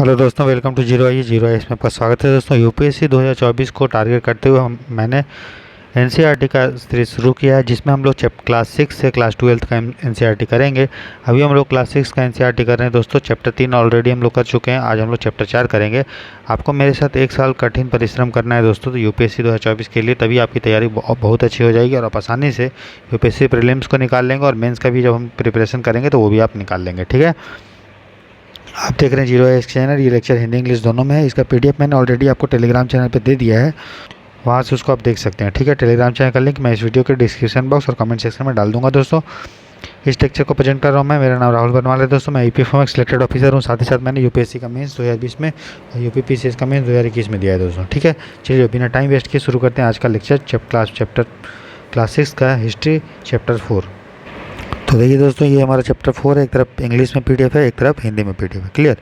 Hello दोस्तों, welcome to zero आई इसमें आपका स्वागत है। दोस्तों, यूपीएससी 2024 को टारगेट करते हुए मैंने एनसीईआरटी का सीरीज शुरू किया है, जिसमें हम लोग क्लास 6 से क्लास 12 का एनसीईआरटी करेंगे। अभी हम लोग क्लास 6 का एनसीईआरटी कर रहे हैं दोस्तों। चैप्टर 3 ऑलरेडी हम लोग कर चुके हैं। आज हम लोग चैप्टर 4 करेंगे। आपको मेरे साथ एक साल कठिन परिश्रम करना है दोस्तों, तो यूपीएससी 2024 के लिए, तभी आपकी तैयारी बहुत अच्छी हो जाएगी और आप आसानी से यूपीएससी प्रीलिम्स को निकाल लेंगे और मेन्स का भी जब हम प्रिपरेशन करेंगे तो वो भी आप निकाल लेंगे। ठीक है, आप देख रहे हैं जीरो एस चैनल। ये लेक्चर हिंदी इंग्लिश दोनों में है। इसका पीडीएफ मैंने ऑलरेडी आपको टेलीग्राम चैनल पे दे दिया है, वहाँ से उसको आप देख सकते हैं। ठीक है, टेलीग्राम चैनल का लिंक मैं इस वीडियो के डिस्क्रिप्शन बॉक्स और कमेंट सेक्शन में डाल दूंगा। दोस्तों, इस लेक्चर को प्रेजेंट कर रहा हूँ मैं। मेरा नाम राहुल बनवाल है दोस्तों। मैं यूपीएफओ सिलेक्टेड ऑफिसर हूँ। साथ ही साथ मैंने यूपीएससी का मेंस 2020 में और यूपीपीसीएस का मेंस 2021 में दिया है दोस्तों। ठीक है, चलिए बिना टाइम वेस्ट किए शुरू करते हैं आज का लेक्चर। क्लास 6 का हिस्ट्री चैप्टर 4। तो देखिए दोस्तों, ये हमारा चैप्टर 4 है। एक तरफ इंग्लिश में पीडीएफ है, एक तरफ हिंदी में पीडीएफ है। क्लियर।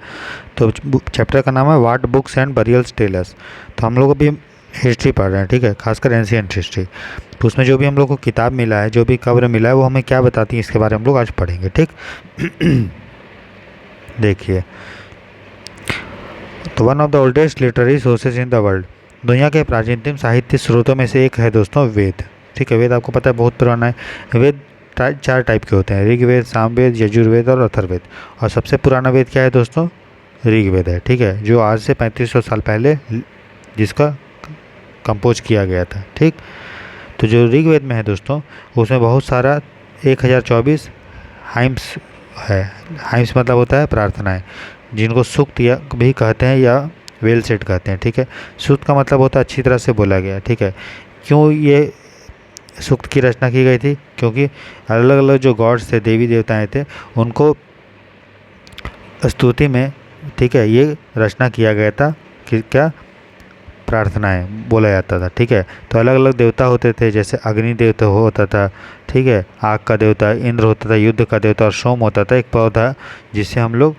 तो चैप्टर का नाम है what books and burials tell us. तो हम लोग अभी हिस्ट्री पढ़ रहे हैं। ठीक है, खासकर एंशिएंट हिस्ट्री। तो उसमें जो भी हम लोग को किताब मिला है, जो भी कवर मिला है, वो हमें क्या बताती है, इसके बारे में हम लोग आज पढ़ेंगे। ठीक देखिए, तो one of the oldest literary sources in the world, दुनिया के प्राचीनतम साहित्य स्रोतों में से एक है दोस्तों वेद। ठीक है, वेद आपको पता है बहुत पुराना है। वेद 4 टाइप के होते हैं: ऋग्वेद, सामवेद, यजुर्वेद और अथर्ववेद। और सबसे पुराना वेद क्या है दोस्तों? ऋग्वेद है। ठीक है, जो आज से 3500 साल पहले जिसका कंपोज किया गया था। ठीक, तो जो ऋग्वेद में है दोस्तों, उसमें बहुत सारा 1024 हाइम्स है। हाइम्स मतलब होता है प्रार्थनाएं, जिनको सूक्त या भी कहते हैं या वेल सेट कहते हैं। ठीक है, सूक्त का मतलब होता है अच्छी तरह से बोला गया। ठीक है, क्यों ये सूक्त की रचना की गई थी? क्योंकि अलग अलग जो गॉड्स थे, देवी देवताएं थे, उनको स्तुति में, ठीक है, ये रचना किया गया था कि क्या प्रार्थनाएं बोला जाता था। ठीक है, तो अलग अलग देवता होते थे, जैसे अग्नि देवता होता था, ठीक है, आग का देवता इंद्र होता था, युद्ध का देवता, और सोम होता था, एक पौधा जिससे हम लोग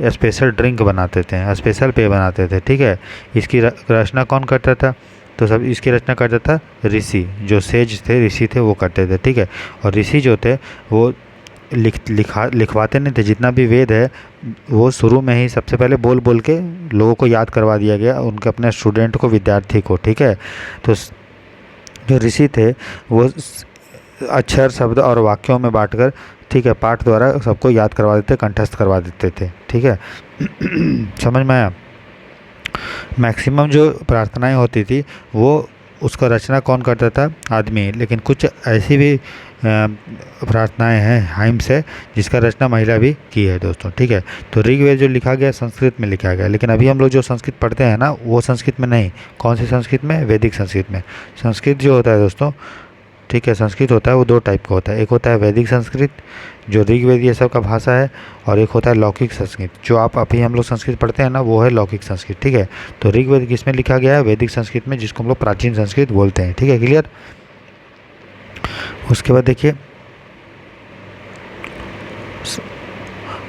स्पेशल ड्रिंक बनाते थे, स्पेशल पेय बनाते थे। ठीक है, इसकी रचना कौन करता था? तो सब इसकी रचना करता था ऋषि, जो सेज थे, ऋषि थे, वो करते थे। ठीक है, और ऋषि जो थे वो लिखवाते नहीं थे। जितना भी वेद है वो शुरू में ही सबसे पहले बोल बोल के लोगों को याद करवा दिया गया, उनके अपने स्टूडेंट को, विद्यार्थी को। ठीक है, तो जो ऋषि थे वो अक्षर, शब्द और वाक्यों में बांटकर, ठीक है, पाठ द्वारा सबको याद करवा देते, कंठस्थ करवा देते थे। ठीक है समझ में आया? मैक्सिमम जो प्रार्थनाएं होती थी वो उसका रचना कौन करता था? आदमी। लेकिन कुछ ऐसी भी प्रार्थनाएं हैं, हाइम्स है, जिसका रचना महिला भी की है दोस्तों। ठीक है, तो ऋग्वेद जो लिखा गया संस्कृत में लिखा गया, लेकिन अभी हम लोग जो संस्कृत पढ़ते हैं ना, वो संस्कृत में नहीं। कौन सी संस्कृत में? वैदिक संस्कृत में। संस्कृत जो होता है दोस्तों, ठीक है, संस्कृत होता है वो 2 टाइप का होता है। एक होता है वैदिक संस्कृत, जो ऋग्वेद ये सब का भाषा है, और एक होता है लौकिक संस्कृत। जो आप अभी हम लोग संस्कृत पढ़ते हैं ना, वो है लौकिक संस्कृत। ठीक है, तो ऋग्वेद किसमें लिखा गया है? वैदिक संस्कृत में, जिसको हम लोग प्राचीन संस्कृत बोलते हैं। ठीक है, क्लियर। उसके बाद देखिए,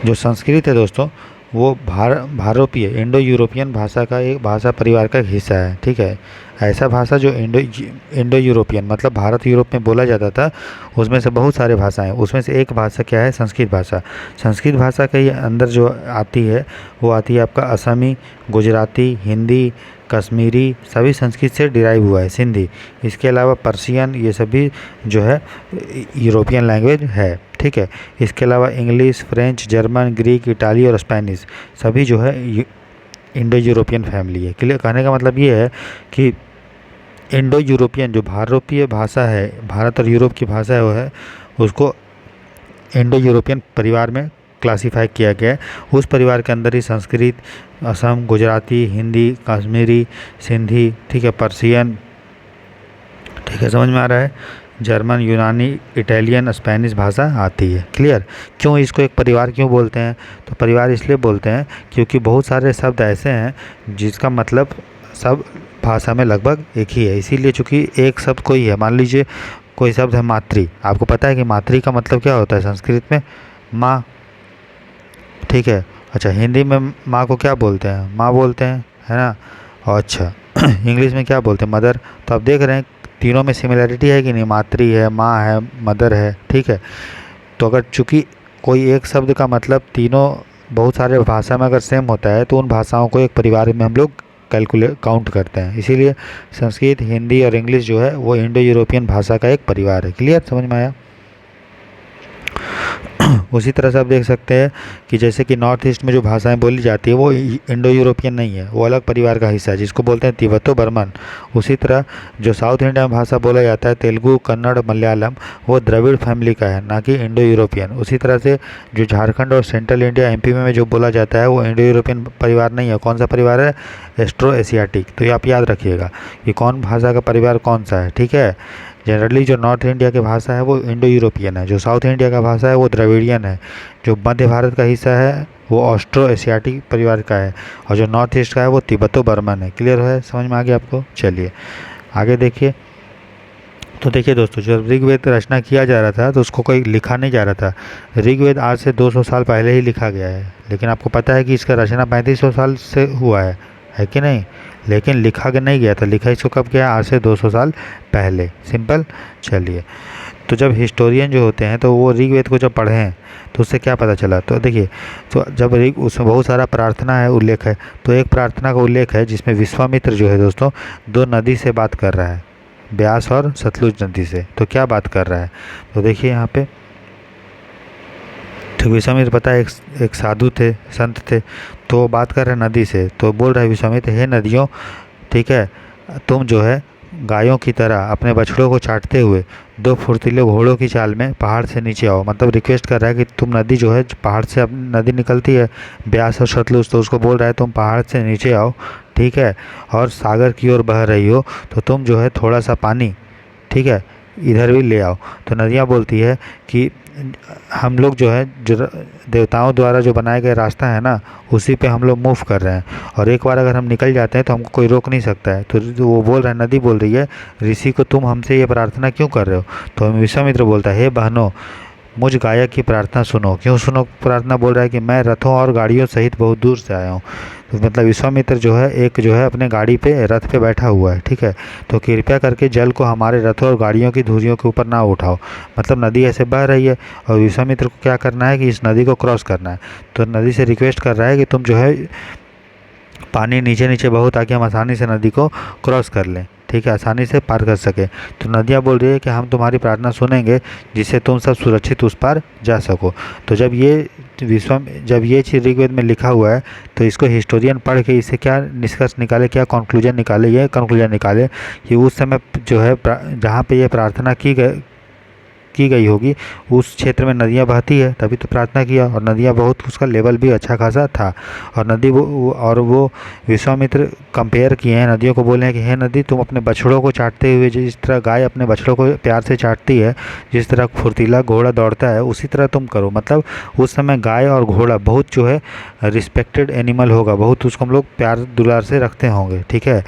जो संस्कृत है दोस्तों, वो भारोपीय इंडो यूरोपियन भाषा का एक भाषा परिवार का हिस्सा है। ठीक है, ऐसा भाषा जो इंडो यूरोपियन मतलब भारत यूरोप में बोला जाता था, उसमें से बहुत सारे भाषाएं, उसमें से एक भाषा क्या है? संस्कृत भाषा। संस्कृत भाषा के अंदर जो आती है, वो आती है आपका असमी, गुजराती, हिंदी, कश्मीरी, सभी संस्कृत से डिराइव हुआ है। सिंधी, इसके अलावा पर्शियन, ये सभी जो है यूरोपियन लैंग्वेज है। ठीक है, इसके अलावा English, French, German, Greek, Italy और स्पेनिश, सभी जो है इंडो यूरोपियन फैमिली है। क्लियर। कहने का मतलब ये है कि इंडो यूरोपियन जो भारतीय भाषा है, भारत और यूरोप की भाषा है, वो है, उसको इंडो यूरोपियन परिवार में क्लासीफाई किया गया है। उस परिवार के अंदर ही संस्कृत, असम, गुजराती, हिंदी, कश्मीरी, सिंधी, ठीक है, पर्शियन, ठीक है, समझ में आ रहा है, जर्मन, यूनानी, इटालियन, स्पेनिश भाषा आती है। क्लियर। क्यों इसको एक परिवार क्यों बोलते हैं? तो परिवार इसलिए बोलते हैं क्योंकि बहुत सारे शब्द ऐसे हैं जिसका मतलब सब भाषा में लगभग एक ही है। इसीलिए चूँकि एक शब्द कोई है, मान लीजिए कोई शब्द है मातृ। आपको पता है कि मातृ का मतलब क्या होता है संस्कृत में? माँ। ठीक है, अच्छा, हिंदी में माँ को क्या बोलते हैं? माँ बोलते हैं, है ना। और अच्छा इंग्लिश में क्या बोलते हैं? मदर। तो आप देख रहे हैं तीनों में सिमिलैरिटी है कि नहीं? मातृ है, माँ है, मदर है। ठीक है, तो अगर चूँकि कोई एक शब्द का मतलब तीनों बहुत सारे भाषा में अगर सेम होता है तो उन भाषाओं को एक परिवार में हम लोग काउंट करते हैं। इसीलिए संस्कृत, हिंदी और इंग्लिश जो है वो इंडो यूरोपियन भाषा का एक परिवार है। क्लियर, समझ में आया? उसी तरह से आप देख सकते हैं कि जैसे कि नॉर्थ ईस्ट में जो भाषाएं बोली जाती है वो इंडो यूरोपियन नहीं है, वो अलग परिवार का हिस्सा है जिसको बोलते हैं तिब्बतो बर्मन। उसी तरह जो साउथ इंडिया में भाषा बोला जाता है तेलुगु, कन्नड़, मलयालम, वो द्रविड़ फैमिली का है, ना कि इंडो यूरोपियन। उसी तरह से जो झारखंड और सेंट्रल इंडिया एमपी में जो बोला जाता है वो इंडो यूरोपियन परिवार नहीं है। कौन सा परिवार है? Astro Asiatic. तो ये आप याद रखिएगा कि कौन भाषा का परिवार कौन सा है, ठीक है। जनरली जो नॉर्थ इंडिया की भाषा है वो इंडो यूरोपियन है, जो साउथ इंडिया का भाषा है वो द्रविडियन है, जो मध्य भारत का हिस्सा है वो ऑस्ट्रो एशियाटिक परिवार का है, और जो नॉर्थ ईस्ट का है वो तिब्बतो बर्मन है। क्लियर है, समझ में आ गया आपको? चलिए आगे देखिए। तो देखिए दोस्तों, जब ऋग्वेद रचना किया जा रहा था तो उसको कोई लिखा नहीं जा रहा था। ऋग्वेद आज से 200 साल पहले ही लिखा गया है, लेकिन आपको पता है कि इसका रचना 3500 साल से हुआ है कि नहीं? लेकिन लिखा नहीं गया था। लिखा इसको कब गया? आज से 200 साल पहले। सिंपल। चलिए, तो जब हिस्टोरियन जो होते हैं तो वो ऋग्वेद को जब पढ़े हैं तो उससे क्या पता चला? तो देखिए, तो जब उसमें बहुत सारा प्रार्थना है, उल्लेख है, तो एक प्रार्थना का उल्लेख है जिसमें विश्वामित्र जो है दोस्तों 2 नदी से बात कर रहा है, ब्यास और सतलुज नदी से। तो क्या बात कर रहा है? तो देखिए यहाँ पे, तो विश्वामित्र पता है एक साधु थे, संत थे, तो वो बात कर रहे हैं नदी से। तो बोल रहा है विश्वामित्र, हे नदियों, ठीक है, तुम जो है गायों की तरह अपने बछड़ों को चाटते हुए 2 फुर्तीले घोड़ों की चाल में पहाड़ से नीचे आओ। मतलब रिक्वेस्ट कर रहा है कि तुम नदी जो है, पहाड़ से नदी निकलती है ब्यास और सतलुज, तो उसको बोल रहा है तुम पहाड़ से नीचे आओ, ठीक है, और सागर की ओर बह रही हो तो तुम जो है थोड़ा सा पानी, ठीक है, इधर भी ले आओ। तो नदियाँ बोलती है कि हम लोग जो है, जो देवताओं द्वारा जो बनाया गया रास्ता है ना, उसी पे हम लोग मूव कर रहे हैं, और एक बार अगर हम निकल जाते हैं तो हमको कोई रोक नहीं सकता है। तो वो बोल रहा है, नदी बोल रही है ऋषि को, तुम हमसे ये प्रार्थना क्यों कर रहे हो? तो विश्वामित्र बोलता है, हे बहनों, मुझ गायक की प्रार्थना सुनो। क्यों सुनो प्रार्थना? बोल रहा है कि मैं रथों और गाड़ियों सहित बहुत दूर से आया हूँ। तो मतलब विश्वामित्र जो है एक जो है अपने गाड़ी पे, रथ पे बैठा हुआ है, ठीक है, तो कृपया करके जल को हमारे रथों और गाड़ियों की धुरियों के ऊपर ना उठाओ। मतलब नदी ऐसे बह रही है और विश्वामित्र को क्या करना है कि इस नदी को क्रॉस करना है। तो नदी से रिक्वेस्ट कर रहा है कि तुम जो है पानी नीचे नीचे बहो ताकि हम आसानी से नदी को क्रॉस कर लें, ठीक है, आसानी से पार कर सके। तो नदियाँ बोल रही है कि हम तुम्हारी प्रार्थना सुनेंगे जिससे तुम सब सुरक्षित उस पार जा सको। तो जब ये चीज़ ऋग्वेद में लिखा हुआ है तो इसको हिस्टोरियन पढ़ के इससे क्या निष्कर्ष निकाले, क्या कंक्लूजन निकाले? ये कंक्लूजन निकाले कि उस समय जो है जहाँ पे ये प्रार्थना की गई होगी उस क्षेत्र में नदियाँ बहती है, तभी तो प्रार्थना किया, और नदियाँ बहुत, उसका लेवल भी अच्छा खासा था। और नदी वो विश्वामित्र कंपेयर किए हैं नदियों को, बोले हैं कि हे नदी, तुम अपने बछड़ों को चाटते हुए, जिस तरह गाय अपने बछड़ों को प्यार से चाटती है, जिस तरह फुर्तीला घोड़ा दौड़ता है, उसी तरह तुम करो। मतलब उस समय गाय और घोड़ा बहुत जो है रिस्पेक्टेड एनिमल होगा, बहुत उसको हम लोग प्यार दुलार से रखते होंगे, ठीक है।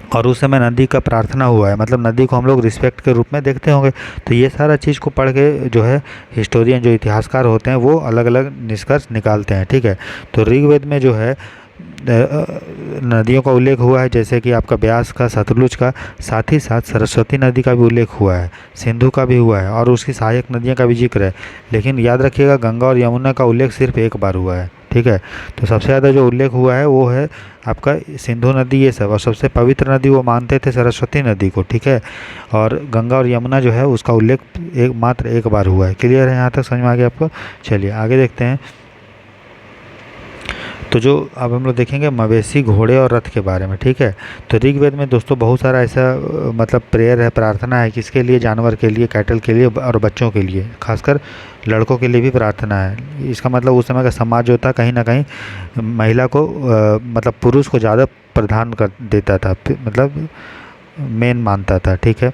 और उस समय नदी का प्रार्थना हुआ है, मतलब नदी को हम लोग रिस्पेक्ट के रूप में देखते होंगे। तो ये सारा चीज़ को पढ़ के जो है हिस्टोरियन, जो इतिहासकार होते हैं, वो अलग अलग निष्कर्ष निकालते हैं, ठीक है। तो ऋग्वेद में जो है नदियों का उल्लेख हुआ है, जैसे कि आपका ब्यास का, सतलुज का, साथ ही साथ सरस्वती नदी का भी उल्लेख हुआ है, सिंधु का भी हुआ है, और उसकी सहायक नदियाँ का भी जिक्र है। लेकिन याद रखिएगा, गंगा और यमुना का उल्लेख सिर्फ एक बार हुआ है, ठीक है। तो सबसे ज़्यादा जो उल्लेख हुआ है वो है आपका सिंधु नदी, ये सब, और सबसे पवित्र नदी वो मानते थे सरस्वती नदी को, ठीक है। और गंगा और यमुना जो है उसका उल्लेख मात्र एक बार हुआ है। क्लियर है? यहाँ तक समझ में आ गया आपको? चलिए आगे देखते हैं। तो जो अब हम लोग देखेंगे मवेशी, घोड़े और रथ के बारे में, ठीक है। तो ऋग्वेद में दोस्तों बहुत सारा ऐसा मतलब प्रेयर है, प्रार्थना है, किसके लिए? जानवर के लिए, कैटल के लिए और बच्चों के लिए, खासकर लड़कों के लिए भी प्रार्थना है। इसका मतलब उस समय का समाज जो था कहीं ना कहीं महिला को मतलब पुरुष को ज़्यादा प्रधान कर देता था, मतलब मेन मानता था, ठीक है।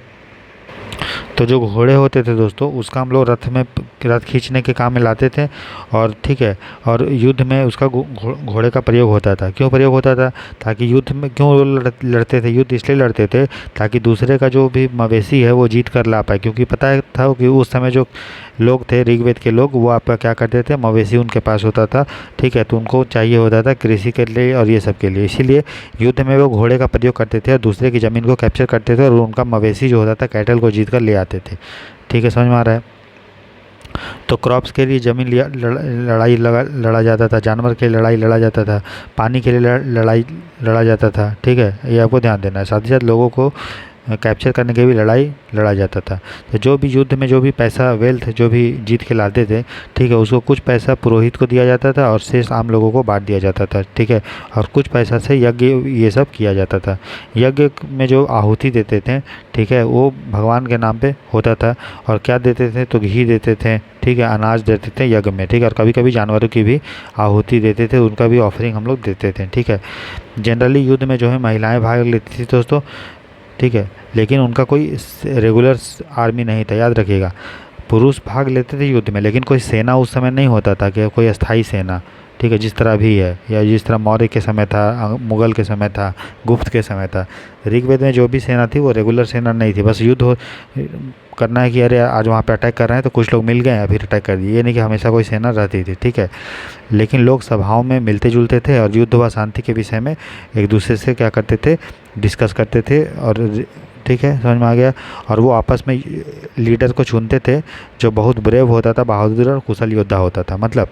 तो जो घोड़े होते थे दोस्तों, उसका हम लोग रथ खींचने के काम में लाते थे, और ठीक है, और युद्ध में उसका घोड़े का प्रयोग होता था। क्यों प्रयोग होता था? ताकि युद्ध में क्यों लड़ते थे? युद्ध इसलिए लड़ते थे ताकि दूसरे का जो भी मवेशी है वो जीत कर ला पाए, क्योंकि पता था कि उस समय जो लोग थे ऋग्वेद के लोग, वो आपका क्या करते थे, मवेशी उनके पास होता था, ठीक है, तो उनको चाहिए होता था कृषि के लिए और ये सब के लिए, इसीलिए युद्ध में वो घोड़े का प्रयोग करते थे और दूसरे की ज़मीन को कैप्चर करते थे और उनका मवेशी जो होता था कैटल को जीत कर ले आते थे, ठीक है, समझ में आ रहा है? तो क्रॉप्स के लिए ज़मीन लिया लड़ा जाता था, जानवर के लिए लड़ाई लड़ा जाता था, पानी के लिए लड़ाई लड़ा जाता था। ठीक है, ये आपको ध्यान देना है। साथ ही साथ लोगों को कैप्चर करने की भी लड़ाई लड़ा जाता था। तो जो भी युद्ध में जो भी पैसा वेल्थ जो भी जीत के लाते थे, ठीक है, उसको कुछ पैसा पुरोहित को दिया जाता था और शेष आम लोगों को बांट दिया जाता था। ठीक है, और कुछ पैसा से यज्ञ ये सब किया जाता था। यज्ञ में जो आहुति देते थे, ठीक है, वो भगवान के नाम पे होता था। और क्या देते थे, तो घी देते थे, ठीक है, अनाज देते थे यज्ञ में, ठीक है, और कभी कभी जानवरों की भी आहुति देते थे, उनका भी ऑफरिंग हम लोग देते थे। ठीक है, जनरली युद्ध में जो है महिलाएं भाग लेती थी दोस्तों, ठीक है, लेकिन उनका कोई रेगुलर आर्मी नहीं था, याद रखिएगा। पुरुष भाग लेते थे युद्ध में, लेकिन कोई सेना उस समय नहीं होता था कि कोई अस्थाई सेना, ठीक है, जिस तरह भी है, या जिस तरह मौर्य के समय था, मुगल के समय था, गुप्त के समय था। ऋग्वेद में जो भी सेना थी वो रेगुलर सेना नहीं थी, बस युद्ध करना है कि अरे आज वहाँ पे अटैक कर रहे हैं तो कुछ लोग मिल गए हैं फिर अटैक कर दिए, ये नहीं कि हमेशा कोई सेना रहती थी। ठीक है, लेकिन लोग सभाओं में मिलते जुलते थे और युद्ध व शांति के विषय में एक दूसरे से क्या करते थे, डिस्कस करते थे। और ठीक है, समझ में आ गया। और वो आपस में लीडर को चुनते थे जो बहुत ब्रेव होता था, बहादुर और कुशल योद्धा होता था। मतलब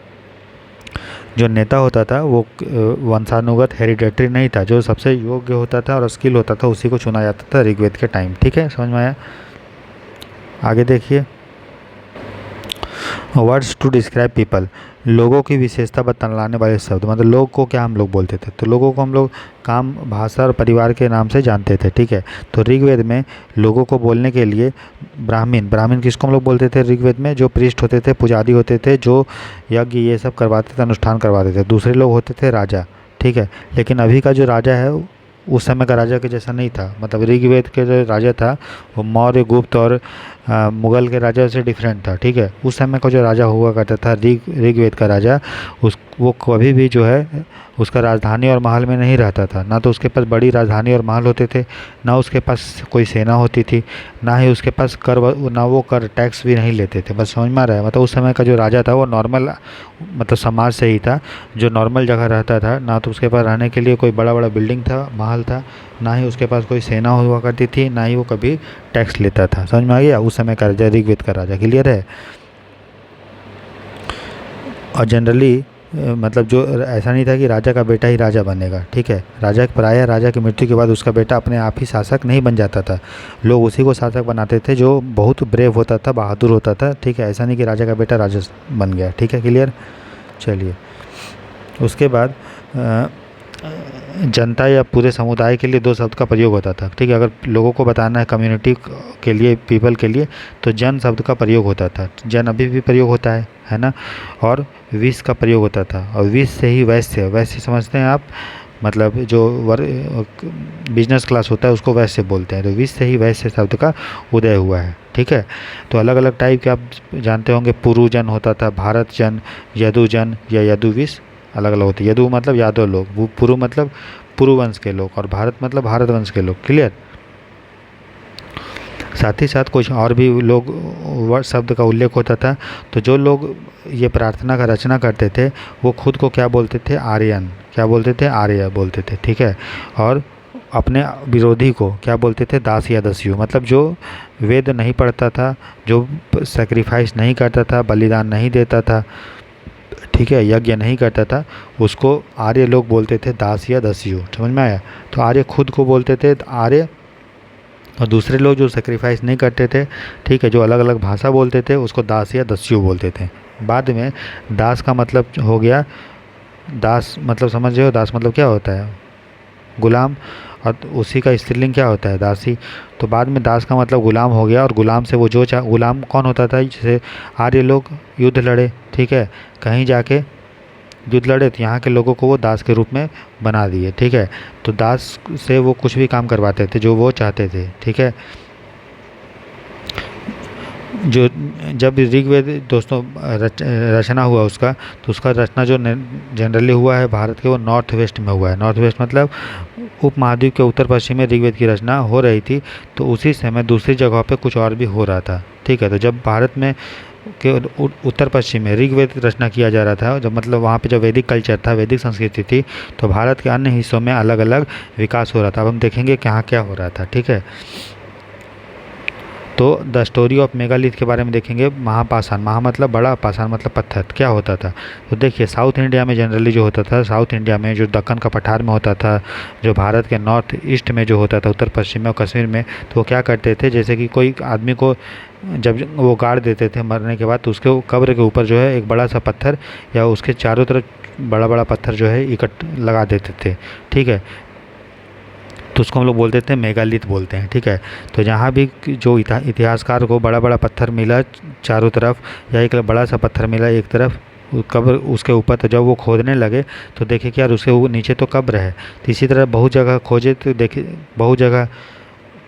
जो नेता होता था वो वंशानुगत हेरिडेटरी नहीं था, जो सबसे योग्य होता था और स्किल होता था उसी को चुना जाता था ऋग्वेद के टाइम। ठीक है, समझ में आया। आगे देखिए, वर्ड्स टू डिस्क्राइब पीपल, लोगों की विशेषता बतलाने वाले शब्द। मतलब लोग को क्या हम लोग बोलते थे, तो लोगों को हम लोग काम, भाषा और परिवार के नाम से जानते थे। ठीक है, तो ऋग्वेद में लोगों को बोलने के लिए ब्राह्मण, ब्राह्मण किसको हम लोग बोलते थे ऋग्वेद में, जो पृष्ठ होते थे, पुजारी होते थे, जो यज्ञ ये सब करवाते थे, अनुष्ठान करवाते थे। दूसरे लोग होते थे राजा। ठीक है, लेकिन अभी का जो राजा है उस समय का राजा के जैसा नहीं था। मतलब ऋग्वेद के जो राजा था वो मौर्य, गुप्त और मुगल के राजा से डिफरेंट था। ठीक है, उस समय का जो राजा हुआ करता था ऋग्वेद का राजा, वो कभी भी जो है उसका राजधानी और महल में नहीं रहता था। ना तो उसके पास बड़ी राजधानी और महल होते थे, ना उसके पास कोई सेना होती थी, ना ही उसके पास ना वो कर टैक्स भी नहीं लेते थे। बस समझ में आ रहा है। मतलब उस समय का जो राजा था वो नॉर्मल, मतलब समाज से ही था, जो नॉर्मल जगह रहता था। ना तो उसके पास रहने के लिए कोई बड़ा बड़ा बिल्डिंग था, महल था, ना ही उसके पास कोई सेना हुआ करती थी, ना ही वो कभी टैक्स लेता था। समझ में आ गया, उस समय का राजा, ऋग्वेद का राजा। क्लियर है। और जनरली मतलब जो ऐसा नहीं था कि राजा का बेटा ही राजा बनेगा। ठीक है, राजा प्रायः राजा की मृत्यु के बाद उसका बेटा अपने आप ही शासक नहीं बन जाता था, लोग उसी को शासक बनाते थे जो बहुत ब्रेव होता था, बहादुर होता था। ठीक है, ऐसा नहीं कि राजा का बेटा राजा बन गया। ठीक है, क्लियर। चलिए, उसके बाद जनता या पूरे समुदाय के लिए दो शब्द का प्रयोग होता था। ठीक है, अगर लोगों को बताना है कम्युनिटी के लिए, पीपल के लिए, तो जन शब्द का प्रयोग होता था। जन अभी भी प्रयोग होता है ना। और विष का प्रयोग होता था, और विष से ही वैश्य, वैश्य समझते हैं आप, मतलब जो बिजनेस क्लास होता है उसको वैश्य बोलते हैं। तो विष से ही वैश्य शब्द का उदय हुआ है। ठीक है, तो अलग अलग टाइप के आप जानते होंगे, पुरुजन होता था, भारत जन, यदुजन या यदुविष, अलग अलग होती है। यदु मतलब यादव लोग, पुरु मतलब पुरुवंश के लोग, और भारत मतलब भारत वंश के लोग। क्लियर। साथ ही साथ कुछ और भी लोग वर्ड शब्द का उल्लेख होता था। तो जो लोग ये प्रार्थना का रचना करते थे वो खुद को क्या बोलते थे, आर्यन। क्या बोलते थे, आर्य बोलते थे। ठीक है, और अपने विरोधी को क्या बोलते थे, दास या दस्यु। मतलब जो वेद नहीं पढ़ता था, जो सेक्रीफाइस नहीं करता था, बलिदान नहीं देता था, ठीक है, यज्ञ नहीं करता था, उसको आर्य लोग बोलते थे, दास या दस्यु। समझ में आया। तो आर्य खुद को बोलते थे आर्य, और दूसरे लोग जो सेक्रीफाइस नहीं करते थे, ठीक है, जो अलग अलग भाषा बोलते थे, उसको दास या दस्यु बोलते थे। बाद में दास का मतलब हो गया, दास मतलब समझ रहे हो, दास मतलब क्या होता है, गुलाम, और उसी का स्त्रीलिंग क्या होता है, दासी। तो बाद में दास का मतलब गुलाम हो गया, और गुलाम से वो जो गुलाम कौन होता था, जैसे आर्य लोग युद्ध लड़े, ठीक है, कहीं जाके युद्ध लड़े, तो यहाँ के लोगों को वो दास के रूप में बना दिए। ठीक है, तो दास से वो कुछ भी काम करवाते थे जो वो चाहते थे। ठीक है, जो जब ऋग्वेद दोस्तों रचना हुआ उसका, तो उसका रचना जो जनरली हुआ है भारत के, वो नॉर्थ वेस्ट में हुआ है। नॉर्थ वेस्ट मतलब उपमहाद्वीप के उत्तर पश्चिम में ऋग्वेद की रचना हो रही थी, तो उसी समय दूसरी जगह पे कुछ और भी हो रहा था। ठीक है, तो जब भारत में के उत्तर पश्चिम में ऋग्वेद रचना किया जा रहा था, जब मतलब वहाँ पे जब वैदिक कल्चर था, वैदिक संस्कृति थी, तो भारत के अन्य हिस्सों में अलग अलग विकास हो रहा था। अब हम देखेंगे कि यहाँ क्या हो रहा था। ठीक है, तो द स्टोरी ऑफ मेगालिथ के बारे में देखेंगे। महापाषाण, महा मतलब बड़ा, पाषाण मतलब पत्थर, क्या होता था। तो देखिए साउथ इंडिया में जनरली जो होता था, साउथ इंडिया में जो दक्कन का पठार में होता था, जो भारत के नॉर्थ ईस्ट में जो होता था, उत्तर पश्चिम में और कश्मीर में, तो वो क्या करते थे, जैसे कि कोई आदमी को जब वो गाड़ देते थे मरने के बाद, तो उसके कब्र के ऊपर जो है एक बड़ा सा पत्थर या उसके चारों तरफ बड़ा बड़ा पत्थर जो है इकट्ठ लगा देते थे, ठीक है। तो उसको हम लोग बोलते थे मेगालिथ बोलते हैं, ठीक है। तो जहाँ भी जो इतिहासकार को बड़ा बड़ा पत्थर मिला चारों तरफ, या एक बड़ा सा पत्थर मिला एक तरफ कब्र उसके ऊपर, तो जब वो खोदने लगे तो देखे कि यार उसके नीचे तो कब्र है। तो इसी तरह बहुत जगह खोजे तो देखे, बहुत जगह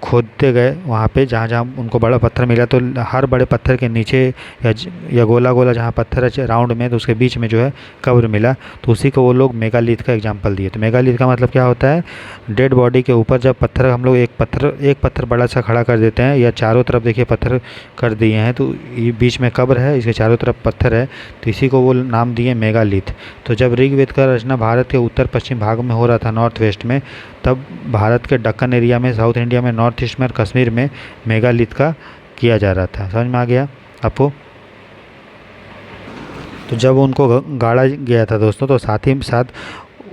खोदते गए वहाँ पे, जहाँ जहाँ उनको बड़ा पत्थर मिला, तो हर बड़े पत्थर के नीचे या गोला गोला जहाँ पत्थर है राउंड में, तो उसके बीच में जो है कब्र मिला, तो उसी को वो लोग मेगालिथ का एग्जांपल दिए। तो मेगालिथ का मतलब क्या होता है, डेड बॉडी के ऊपर जब पत्थर हम लोग एक पत्थर बड़ा सा खड़ा कर देते हैं, या चारों तरफ देखिए पत्थर कर दिए हैं, तो ये बीच में कब्र है, इसके चारों तरफ पत्थर है, तो इसी को वो नाम दिए मेगालिथ। तो जब ऋग्वेद का रचना भारत के उत्तर पश्चिम भाग में हो रहा था, नॉर्थ वेस्ट में, तब भारत के दक्कन एरिया में, साउथ इंडिया में, नॉर्थ ईस्ट में और कश्मीर में मेगालिथ का किया जा रहा था। समझ में आ गया आपको। तो जब उनको गाड़ा गया था दोस्तों, तो साथ ही साथ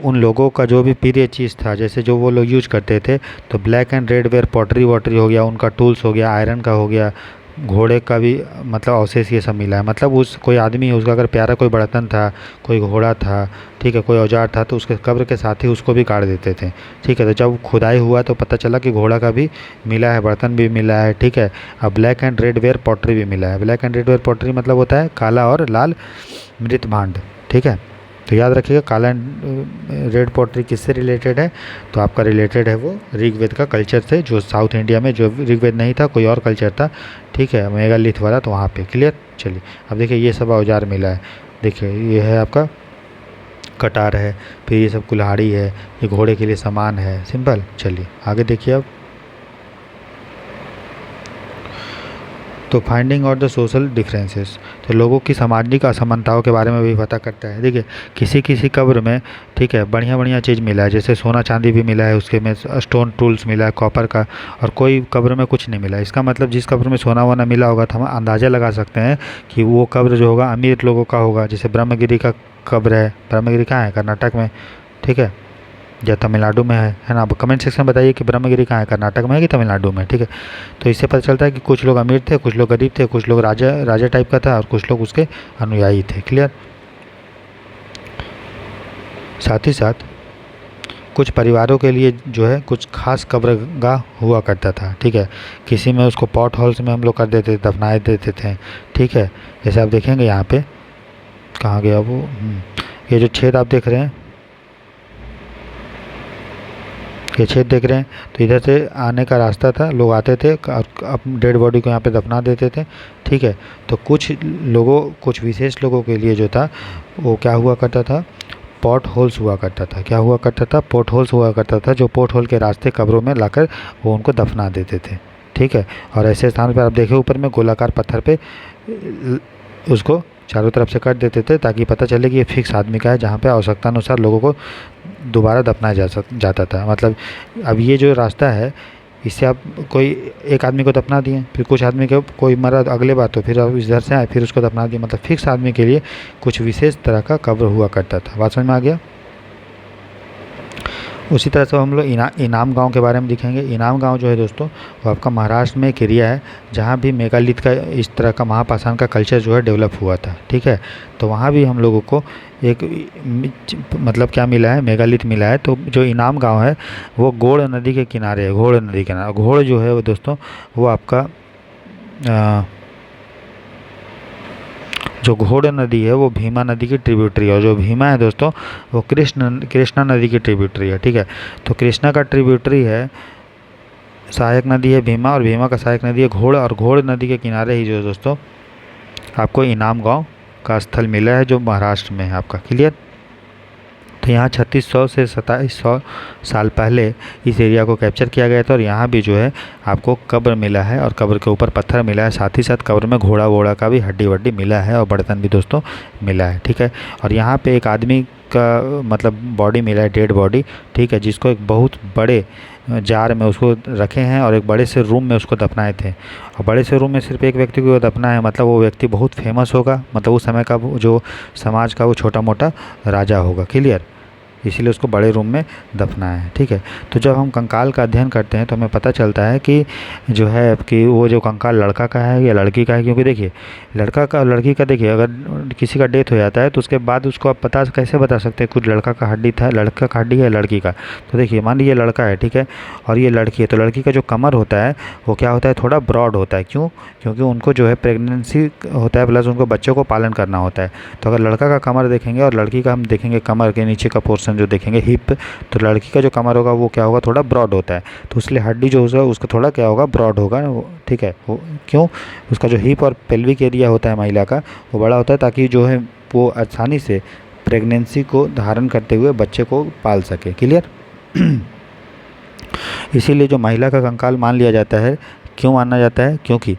उन लोगों का जो भी प्रिय चीज़ था, जैसे जो वो लोग यूज करते थे, तो black and red ware, pottery वॉटरी हो गया, उनका टूल्स हो गया, आयरन का हो गया, घोड़े का भी मतलब अवशेष ये सब मिला है। मतलब उस कोई आदमी है, उसका अगर प्यारा कोई बर्तन था, कोई घोड़ा था, ठीक है, कोई औजार था, तो उसके कब्र के साथ ही उसको भी काट देते थे, ठीक है। तो जब खुदाई हुआ तो पता चला कि घोड़ा का भी मिला है, बर्तन भी मिला है, ठीक है। अब black and red ware pottery भी मिला है। Black and red ware pottery मतलब होता है काला और लाल मृत भांड, ठीक है। तो याद रखिएगा काला एंड रेड पॉटरी किससे रिलेटेड है, तो आपका रिलेटेड है वो ऋग्वेद का कल्चर से, जो साउथ इंडिया में जो ऋग्वेद नहीं था, कोई और कल्चर था, ठीक है, मेगालिथ वाला, तो वहाँ पे। क्लियर। चलिए अब देखिए ये सब औजार मिला है। देखिए ये है आपका कटार है, फिर ये सब कुल्हाड़ी है, ये घोड़े के लिए सामान है, सिंपल। चलिए आगे देखिए अब। तो finding out the social differences, तो लोगों की सामाजिक असमानताओं के बारे में भी पता करता है। देखिए किसी किसी कब्र में, ठीक है, बढ़िया बढ़िया चीज़ मिला है, जैसे सोना चांदी भी मिला है, उसके में स्टोन टूल्स मिला है कॉपर का, और कोई कब्र में कुछ नहीं मिला। इसका मतलब जिस कब्र में सोना वोना मिला होगा, तो हम अंदाज़ा लगा सकते हैं कि वो कब्र जो होगा अमीर लोगों का होगा। जैसे ब्रह्मगिरी का कब्र है, ब्रह्मगिरी कहाँ है, कर्नाटक में, ठीक है, या तमिलनाडु में है ना। अब कमेंट सेक्शन में बताइए कि ब्रह्मगिरी कहाँ है, कर्नाटक में है कि तमिलनाडु में, ठीक है। तो इससे पता चलता है कि कुछ लोग अमीर थे, कुछ लोग गरीब थे, कुछ लोग राजा टाइप का था, और कुछ लोग उसके अनुयायी थे। क्लियर। साथ ही साथ कुछ परिवारों के लिए जो है कुछ खास कब्रगाह हुआ करता था, ठीक है। किसी में उसको पॉट हॉल्स में हम लोग कर देते थे, दफनाए देते थे, ठीक है। जैसे आप देखेंगे यहाँ पे, कहाँ गया वो, ये जो छेद आप देख रहे हैं, ये छेद देख रहे हैं, तो इधर से आने का रास्ता था, लोग आते थे और डेड बॉडी को यहाँ पे दफना देते थे, ठीक है। तो कुछ विशेष लोगों के लिए जो था वो क्या हुआ करता था, पॉट होल्स हुआ करता था। क्या हुआ करता था, पॉट होल्स हुआ करता था, जो पॉट होल के रास्ते कब्रों में लाकर वो उनको दफना देते थे, ठीक है। और ऐसे स्थान पर आप देखें ऊपर में गोलाकार पत्थर पे उसको चारों तरफ से काट देते थे, ताकि पता चले कि ये फिक्स आदमी का है, जहाँ पे आवश्यकता अनुसार लोगों को दोबारा दफनाया जाता था। मतलब अब ये जो रास्ता है, इससे आप कोई एक आदमी को दफना दिए, फिर कुछ आदमी को कोई मरा अगले बार, तो फिर आप इधर से आए फिर उसको दफना दिए। मतलब फिक्स आदमी के लिए कुछ विशेष तरह का कब्र हुआ करता था। बात समझ में आ गया। उसी तरह से हम लोग इनाम गांव के बारे में दिखेंगे। इनाम गांव जो है दोस्तों, वो आपका महाराष्ट्र में एक एरिया है, जहाँ भी मेगालिथ का इस तरह का महापाषाण का कल्चर जो है डेवलप हुआ था, ठीक है। तो वहाँ भी हम लोगों को एक मतलब क्या मिला है, मेगालिथ मिला है। तो जो इनाम गांव है वो घोड़ नदी के किनारे है, घोड़ नदी के किनारे। घोड़ जो है वो दोस्तों, वो आपका जो घोड़ नदी है वो भीमा नदी की ट्रिब्यूटरी है, और जो भीमा है दोस्तों वो कृष्णा नदी की ट्रिब्यूटरी है, ठीक है। तो कृष्णा का ट्रिब्यूटरी है, सहायक नदी है भीमा, और भीमा का सहायक नदी है घोड़, और घोड़ नदी के किनारे ही जो दोस्तों आपको इनाम गांव का स्थल मिला है, जो महाराष्ट्र में है आपका। क्लियर। तो यहाँ 3600 से 2700 साल पहले इस एरिया को कैप्चर किया गया था, और यहाँ भी जो है आपको कब्र मिला है, और कब्र के ऊपर पत्थर मिला है। साथ ही साथ कब्र में घोड़ा वोड़ा का भी हड्डी वड्डी मिला है, और बर्तन भी दोस्तों मिला है, ठीक है। और यहाँ पे एक आदमी का मतलब बॉडी मिला है, डेड बॉडी, ठीक है, जिसको एक बहुत बड़े जार में उसको रखे हैं और एक बड़े से रूम में उसको दफनाए थे। और बड़े से रूम में सिर्फ एक व्यक्ति को दफना है, मतलब वो व्यक्ति बहुत फेमस होगा, मतलब उस समय का जो समाज का वो छोटा मोटा राजा होगा। क्लियर? इसीलिए उसको बड़े रूम में दफनाया है। ठीक है, तो जब हम कंकाल का अध्ययन करते हैं तो हमें पता चलता है कि जो है कि वो जो कंकाल लड़का का है या लड़की का है, क्योंकि देखिए लड़का का लड़की का, देखिए अगर किसी का डेथ हो जाता है तो उसके बाद उसको आप कैसे बता सकते हैं कुछ लड़का का हड्डी था, लड़का का हड्डी है लड़की का। तो देखिए मान लीजिए लड़का है, ठीक है, और ये लड़की है, तो लड़की का जो कमर होता है वो क्या होता है, थोड़ा ब्रॉड होता है। क्यों? क्योंकि उनको जो है प्रेगनेंसी होता है प्लस उनको बच्चों को पालन करना होता है। तो अगर लड़का का कमर देखेंगे और लड़की का हम देखेंगे कमर के नीचे का पोर्शन जो देखेंगे हिप, तो लड़की का जो कमर होगा वो क्या होगा, थोड़ा ब्रॉड होता है। तो इसलिए हड्डी जो होगा उसका थोड़ा क्या होगा, ब्रॉड होगा। ठीक है, वो क्यों? उसका जो हिप और पेल्विक एरिया होता है महिला का वो बड़ा होता है, ताकि जो है वो आसानी से प्रेगनेंसी को धारण करते हुए बच्चे को पाल सके। क्लियर? इसीलिए जो महिला का कंकाल मान लिया जाता है, क्यों माना जाता है? क्योंकि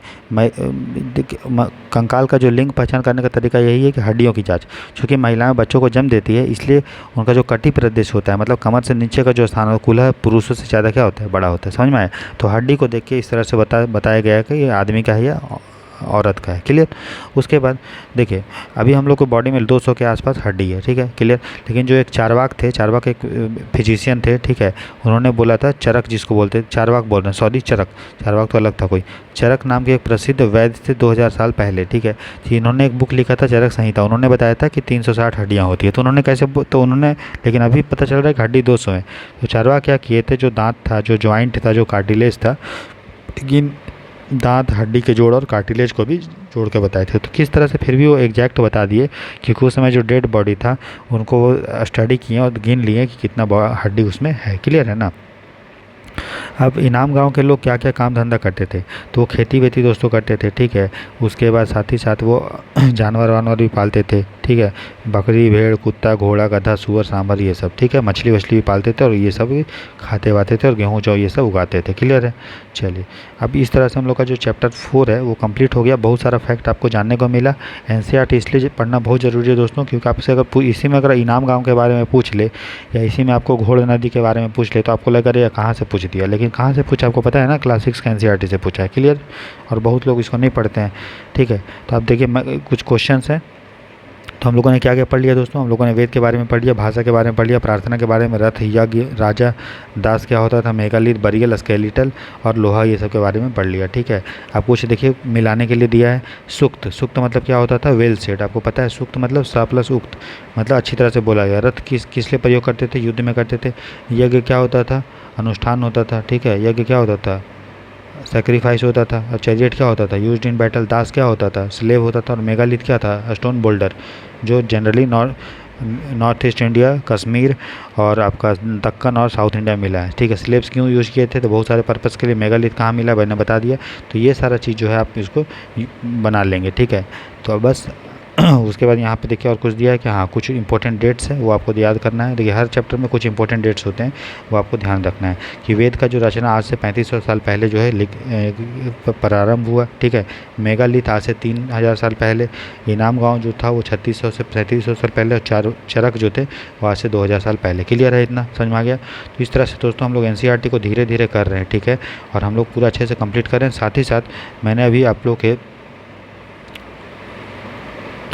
कंकाल का जो लिंग पहचान करने का तरीका यही है कि हड्डियों की जांच। क्योंकि महिलाएं बच्चों को जन्म देती है, इसलिए उनका जो कटी प्रदेश होता है, मतलब कमर से नीचे का जो स्थान है कूल्हा पुरुषों से ज़्यादा क्या होता है, बड़ा होता है। समझ में आया? तो हड्डी को देख के इस तरह से बताया गया है कि ये आदमी का है या औरत का है। क्लियर? उसके बाद देखिए अभी हम लोग को बॉडी में 200 के आसपास हड्डी है। ठीक है, क्लियर? लेकिन जो एक चारवाक थे, चारवाक एक फिजिशियन थे, ठीक है, उन्होंने बोला था, चरक जिसको बोलते हैं, चारवाक बोल रहे हैं, सॉरी चरक, चारवाक तो अलग था कोई, चरक नाम के एक प्रसिद्ध वैद्य थे 2000 साल पहले। ठीक है, इन्होंने एक बुक लिखा था चरक संहिता, उन्होंने बताया था कि 360 हड्डियाँ होती है। तो उन्होंने कैसे, तो उन्होंने, लेकिन अभी पता चल रहा है कि हड्डी 200 है। तो चारवाक क्या किए थे, जो दांत था, जो ज्वाइंट था, जो कार्टिलेज था, लेकिन दांत, हड्डी के जोड़ और कार्टिलेज को भी जोड़ के बताए थे। तो किस तरह से फिर भी वो एग्जैक्ट बता दिए, क्योंकि उस समय जो डेड बॉडी था उनको वो स्टडी किए और गिन लिए कि कितना हड्डी उसमें है। क्लियर है ना? अब इनाम गांव के लोग क्या क्या काम धंधा करते थे, तो वो खेती वेती दोस्तों करते थे। ठीक है, उसके बाद साथ ही साथ वो जानवर वानवर भी पालते थे। ठीक है, बकरी, भेड़, कुत्ता, घोड़ा, गधा, सुअर, सांभर, ये सब। ठीक है, मछली वछली भी पालते थे और ये सब भी खाते वाते थे और गेहूँ जौ ये सब उगाते थे। क्लियर है? चलिए, अब इस तरह से हम लोग का जो चैप्टर 4 है वो कंप्लीट हो गया। बहुत सारा फैक्ट आपको जानने को मिला। एनसीईआरटी इसलिए पढ़ना बहुत ज़रूरी है दोस्तों, क्योंकि आपसे अगर इसी में अगर इनाम गाँव के बारे में पूछ ले या इसी में आपको घोड़ नदी के बारे में पूछ ले तो आपको लगेगा ये कहाँ से पूछ दिया, लेकिन कहाँ से पूछा आपको पता है ना, क्लास 6 का एनसीईआरटी से पूछा है। क्लियर? और बहुत लोग इसको नहीं पढ़ते हैं। ठीक है, तो आप देखिए कुछ क्वेश्चंस हैं। तो हम लोगों ने क्या क्या पढ़ लिया दोस्तों? हम लोगों ने वेद के बारे में पढ़ लिया, भाषा के बारे में पढ़ लिया, प्रार्थना के बारे में, रथ, यज्ञ, राजा, दास क्या होता था, मेगालिथ, बरियल, स्केलेटल और लोहा, ये सब के बारे में पढ़ लिया। ठीक है, आपको कुछ देखिए मिलाने के लिए दिया है। सूक्त, सूक्त मतलब क्या होता था, वेल सेड। आपको पता है सूक्त मतलब स प्लस उक्त, मतलब अच्छी तरह से बोला गया। रथ किस लिए प्रयोग करते थे, युद्ध में करते थे। यज्ञ क्या होता था, अनुष्ठान होता था। ठीक है, यज्ञ क्या होता था, सेक्रीफाइस होता था। और चैरियट क्या होता था, यूज्ड इन बैटल। दास क्या होता था, स्लेव होता था। और मेगालिथ क्या था, स्टोन बोल्डर, जो generally north east India, Kashmir और आपका दक्कन और साउथ इंडिया मिला है। ठीक है, स्लेब्स क्यों यूज़ किए थे, तो बहुत सारे पर्पज़ के लिए। मेगालिथ कहाँ मिला मैंने बता दिया। तो ये सारा चीज़ जो है आप इसको बना लेंगे। ठीक है, तो बस उसके बाद यहाँ पे देखिए और कुछ दिया है कि हाँ कुछ इंपॉर्टेंट डेट्स हैं वो आपको याद करना है। देखिए हर चैप्टर में कुछ इंपॉर्टेंट डेट्स होते हैं, वो आपको ध्यान रखना है कि वेद का जो रचना आज से 3500 साल पहले जो है प्रारंभ हुआ। ठीक है, मेगालिथ आज से 3000 साल पहले, इनाम गाँव जो था वो 3600 से 3700 साल पहले, और चरक जो थे वो आज से 2000 साल पहले। क्लियर है? इतना समझ में आ गया? तो इस तरह से दोस्तों हम लोग एनसीईआरटी को धीरे धीरे कर रहे हैं। ठीक है, और हम लोग पूरा अच्छे से कंप्लीट कर रहे हैं। साथ ही साथ मैंने अभी आप लोग के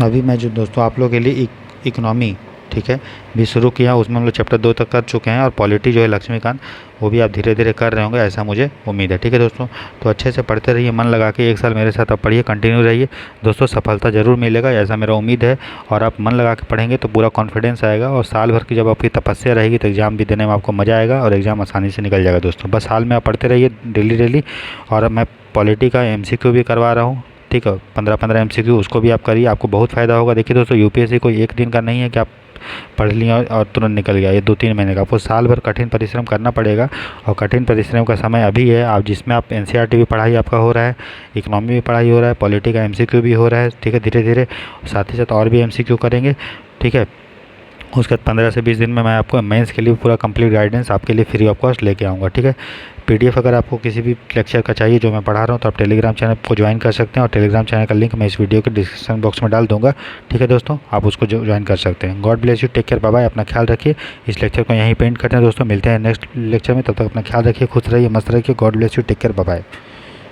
मैं जो दोस्तों आप लोगों के लिए इकोनॉमी, ठीक है, भी शुरू किया, उसमें हम लोग चैप्टर 2 तक कर चुके हैं। और पॉलिटी जो है लक्ष्मीकांत, वो भी आप धीरे धीरे कर रहे होंगे, ऐसा मुझे उम्मीद है। ठीक है दोस्तों, तो अच्छे से पढ़ते रहिए, मन लगा के 1 साल मेरे साथ आप पढ़िए, कंटिन्यू रहिए दोस्तों, सफलता ज़रूर मिलेगा, ऐसा मेरा उम्मीद है। और आप मन लगा के पढ़ेंगे तो पूरा कॉन्फिडेंस आएगा, और साल भर की जब आपकी तपस्या रहेगी तो एग्ज़ाम भी देने में आपको मज़ा आएगा और एग्ज़ाम आसानी से निकल जाएगा दोस्तों। बस हाल में आप पढ़ते रहिए डेली। और मैं पॉलिटी का MCQ भी करवा रहा हूँ। ठीक है, 15-15 MCQ, उसको भी आप करिए, आपको बहुत फ़ायदा होगा। देखिए दोस्तों, यूपीएससी कोई एक दिन का नहीं है कि आप पढ़ लिया और तुरंत निकल गया। ये 2-3 महीने का, आपको साल भर कठिन परिश्रम करना पड़ेगा। और कठिन परिश्रम का समय अभी है, आप जिसमें आप एनसीईआरटी भी पढ़ाई आपका हो रहा है, इकोनॉमी भी पढ़ाई हो रहा है, पॉलिटी का MCQ भी हो रहा है। ठीक है, धीरे धीरे साथ ही साथ और भी MCQ करेंगे। ठीक है, उसके बाद 15 से 20 दिन में मैं आपको मेंस के लिए पूरा कंप्लीट गाइडेंस आपके लिए फ्री ऑफ कॉस्ट लेके आऊँगा, ठीक है। पीडीएफ अगर आपको किसी भी लेक्चर का चाहिए जो मैं पढ़ा रहा हूँ, तो आप टेलीग्राम चैनल को ज्वाइन कर सकते हैं, और टेलीग्राम चैनल का लिंक मैं इस वीडियो के डिस्क्रिप्शन बॉक्स में डाल दूंगा, ठीक है दोस्तों, आप उसको ज्वाइन कर सकते हैं। God bless you, take care, bye bye, अपना ख्याल रखिए। इस लेक्चर को यहीं पेंट करते हैं दोस्तों, मिलते हैं नेक्स्ट लेक्चर में, तब तक अपना ख्याल रखिए, खुश रहिए, मस्त रहिए। God bless you, take care, bye bye.